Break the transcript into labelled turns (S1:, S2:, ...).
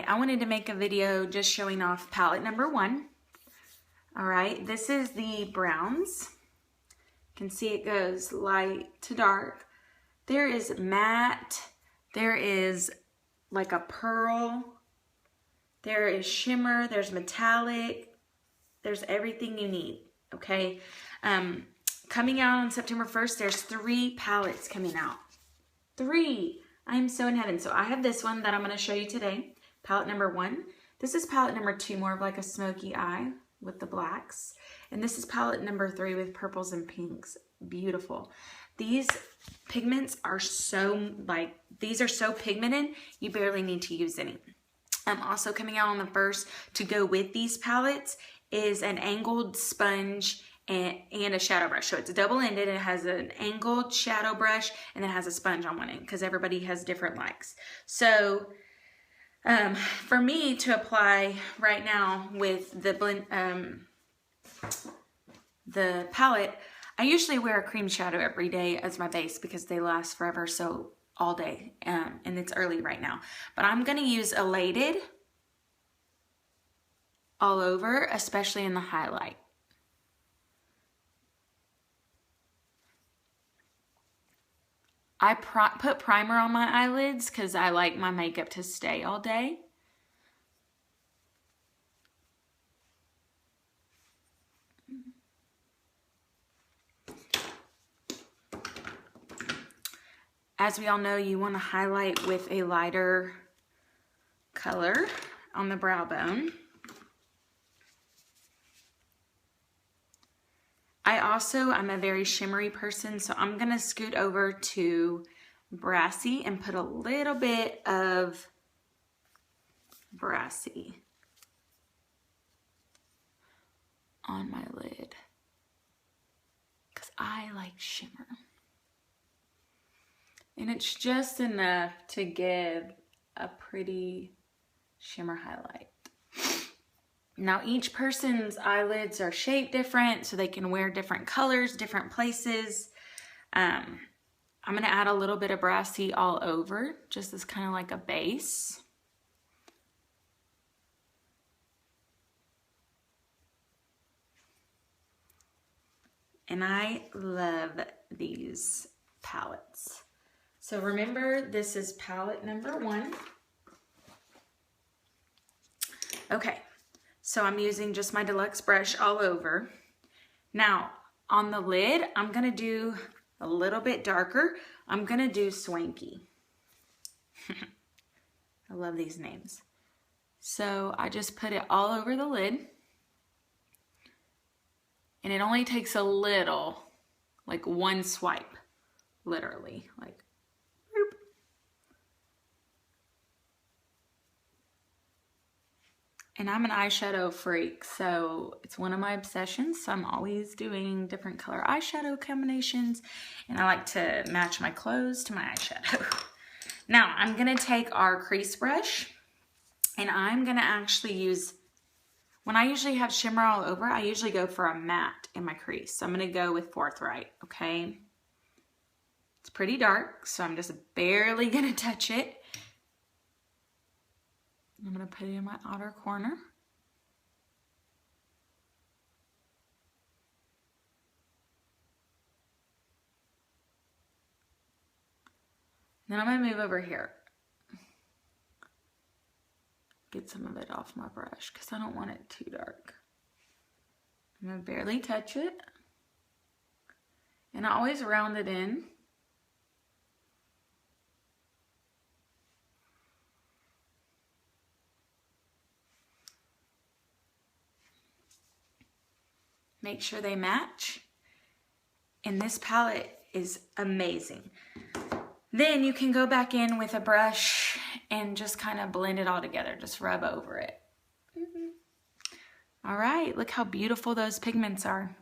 S1: Hi, I wanted to make a video just showing off palette number 1. All right, this is the browns. You can see it goes light to dark. There is matte, there is like a pearl, there is shimmer, there's metallic, there's everything you need, okay? Coming out on September 1st, there's 3 palettes coming out. 3! I'm so in heaven. So I have this one that I'm going to show you today, palette number 1. This is palette number 2, more of like a smoky eye with the blacks. And this is palette number 3 with purples and pinks. Beautiful. These pigments are so, these are so pigmented, you barely need to use any. Also coming out on the 1st to go with these palettes is an angled sponge and a shadow brush. So it's double-ended. It has an angled shadow brush and then has a sponge on one end because everybody has different likes. So for me to apply right now with the blend, the palette, I usually wear a cream shadow every day as my base because they last forever, so all day, and it's early right now. But I'm gonna use Elated all over, especially in the highlight. I put primer on my eyelids because I like my makeup to stay all day. As we all know, you want to highlight with a lighter color on the brow bone. I'm a very shimmery person, so I'm gonna scoot over to Brassy and put a little bit of Brassy on my lid because I like shimmer. And it's just enough to give a pretty shimmer highlight. Now each person's eyelids are shaped different, so they can wear different colors, different places. I'm gonna add a little bit of Brassy all over, just as kind of like a base. And I love these palettes. So remember, this is palette number 1. Okay. So I'm using just my deluxe brush all over. Now on the lid, I'm gonna do a little bit darker. I'm gonna do Swanky. I love these names. So I just put it all over the lid. And it only takes a little, like one swipe, literally, like boop. And I'm an eyeshadow freak, so it's one of my obsessions. So I'm always doing different color eyeshadow combinations, and I like to match my clothes to my eyeshadow. Now I'm gonna take our crease brush, and I'm gonna actually use, when I usually have shimmer all over, I usually go for a matte in my crease. So I'm gonna go with Forthright, okay? It's pretty dark, so I'm just barely gonna touch it. I'm gonna put it in my outer corner. Then I'm gonna move over here. Get some of it off my brush because I don't want it too dark. I'm gonna barely touch it. And I always round it in. Make sure they match. And this palette is amazing. Then you can go back in with a brush and just kind of blend it all together. Just rub over it. All right, look how beautiful those pigments are.